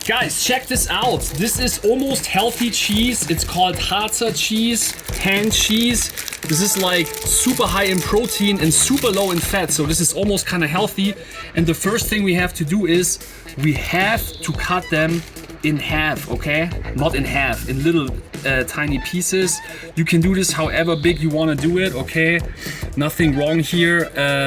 Guys, check this out. This is almost healthy cheese. It's called Harzer cheese, hand cheese. This is like super high in protein and super low in fat. So this is almost kind of healthy. And the first thing we have to do is we have to cut them in half, okay? Not in half, in little tiny pieces. You can do this however big you want to do it, okay? Nothing wrong here.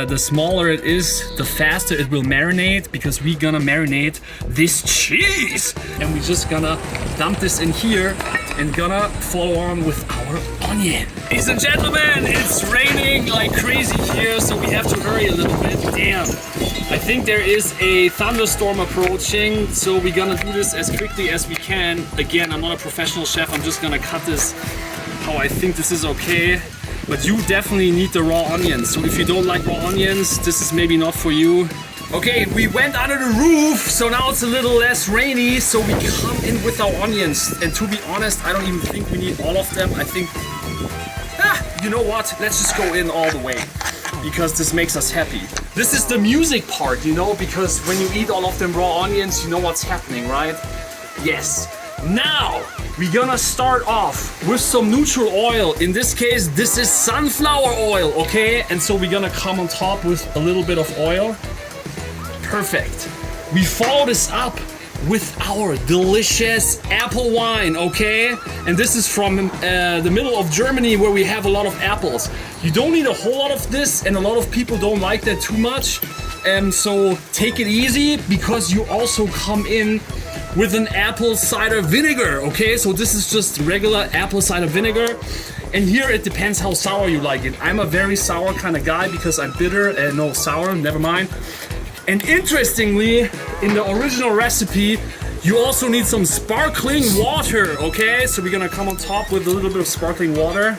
The smaller it is, the faster it will marinate, because we're gonna marinate this cheese. And we're just gonna dump this in here and gonna follow on with our onion. Ladies and gentlemen, it's raining like crazy here, so we have to hurry a little bit. Damn. I think there is a thunderstorm approaching, so we're gonna do this as quickly as we can. Again, I'm not a professional chef, I'm just gonna cut this how I think this is okay. But you definitely need the raw onions, so if you don't like raw onions, this is maybe not for you. Okay, we went under the roof, so now it's a little less rainy, so we come in with our onions. And to be honest, I don't even think we need all of them. I think, you know what, let's just go in all the way, because this makes us happy. This is the music part, you know, because when you eat all of them raw onions, you know what's happening, right? Yes. Now, we're gonna start off with some neutral oil. In this case, this is sunflower oil, okay? And so we're gonna come on top with a little bit of oil. Perfect. We follow this up with our delicious apple wine, okay? And this is from the middle of Germany, where we have a lot of apples. You don't need a whole lot of this, and a lot of people don't like that too much. So take it easy, because you also come in with an apple cider vinegar, okay? So this is just regular apple cider vinegar. And here it depends how sour you like it. I'm a very sour kind of guy because I'm bitter and no sour, never mind. And interestingly, in the original recipe, you also need some sparkling water, okay? So we're gonna come on top with a little bit of sparkling water.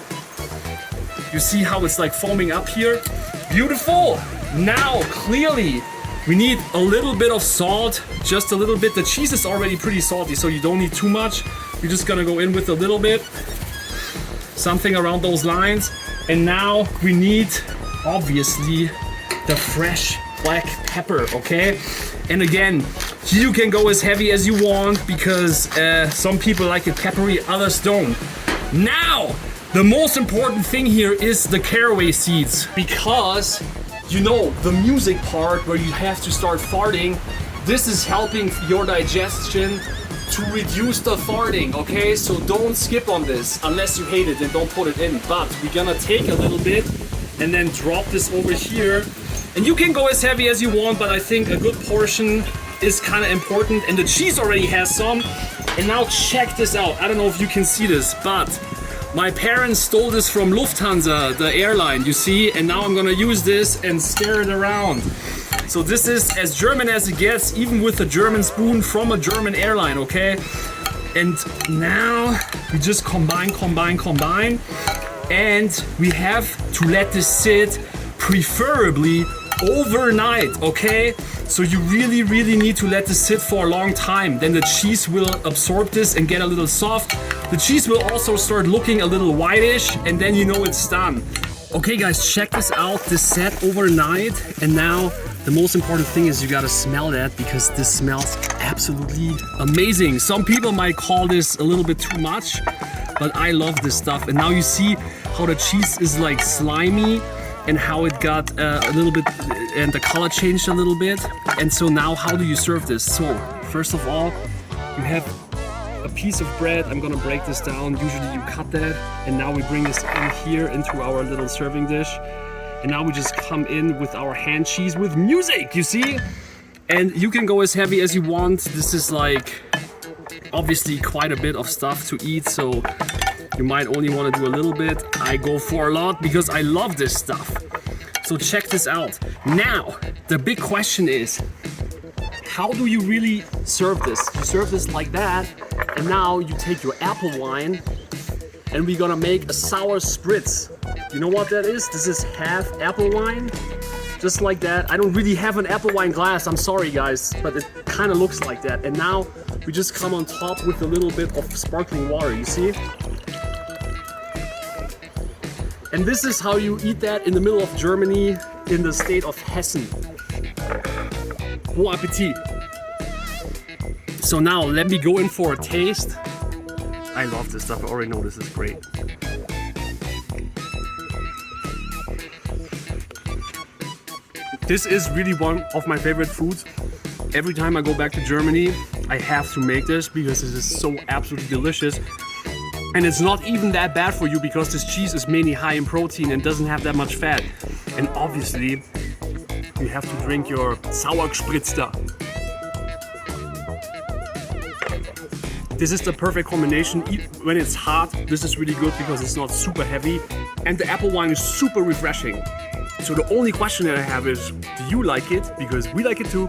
You see how it's like foaming up here? Beautiful. Now, clearly, we need a little bit of salt, just a little bit. The cheese is already pretty salty, so you don't need too much. You're just gonna go in with a little bit, something around those lines. And now we need, obviously, the fresh black pepper, okay? And again, you can go as heavy as you want, because some people like it peppery, others don't. Now, the most important thing here is the caraway seeds, because you know, the music part where you have to start farting, this is helping your digestion to reduce the farting, okay? So don't skip on this unless you hate it, and don't put it in. But we're gonna take a little bit and then drop this over here. And you can go as heavy as you want, but I think a good portion is kind of important. And the cheese already has some. And now check this out. I don't know if you can see this, but my parents stole this from Lufthansa, the airline, you see? And now I'm gonna use this and stir it around. So this is as German as it gets, even with a German spoon from a German airline, okay? And now we just combine. And we have to let this sit, preferably overnight, okay? So you really need to let this sit for a long time. Then the cheese will absorb this and get a little soft. The cheese will also start looking a little whitish, and then you know it's done. Okay guys, check this out. This sat overnight, and now the most important thing is you gotta smell that, because this smells absolutely amazing. Some people might call this a little bit too much, but I love this stuff. And now you see how the cheese is like slimy, and how it got a little bit, and the color changed a little bit. And so now how do you serve this? So first of all, you have a piece of bread. I'm gonna break this down. Usually you cut that, and now we bring this in here into our little serving dish. And now we just come in with our hand cheese with music, you see? And you can go as heavy as you want. This is like obviously quite a bit of stuff to eat, so you might only want to do a little bit. I go for a lot because I love this stuff. So check this out. Now, the big question is, how do you really serve this? You serve this like that, and now you take your apple wine, and we're gonna make a sour spritz. You know what that is? This is half apple wine, just like that. I don't really have an apple wine glass, I'm sorry guys, but it kind of looks like that. And now we just come on top with a little bit of sparkling water, you see? And this is how you eat that in the middle of Germany, in the state of Hessen. Bon appetit! So now let me go in for a taste. I love this stuff. I already know this is great. This is really one of my favorite foods. Every time I go back to Germany, I have to make this because this is so absolutely delicious. And it's not even that bad for you because this cheese is mainly high in protein and doesn't have that much fat. And obviously, you have to drink your sour spritz. This is the perfect combination. When it's hot, this is really good because it's not super heavy. And the apple wine is super refreshing. So the only question that I have is, do you like it? Because we like it too.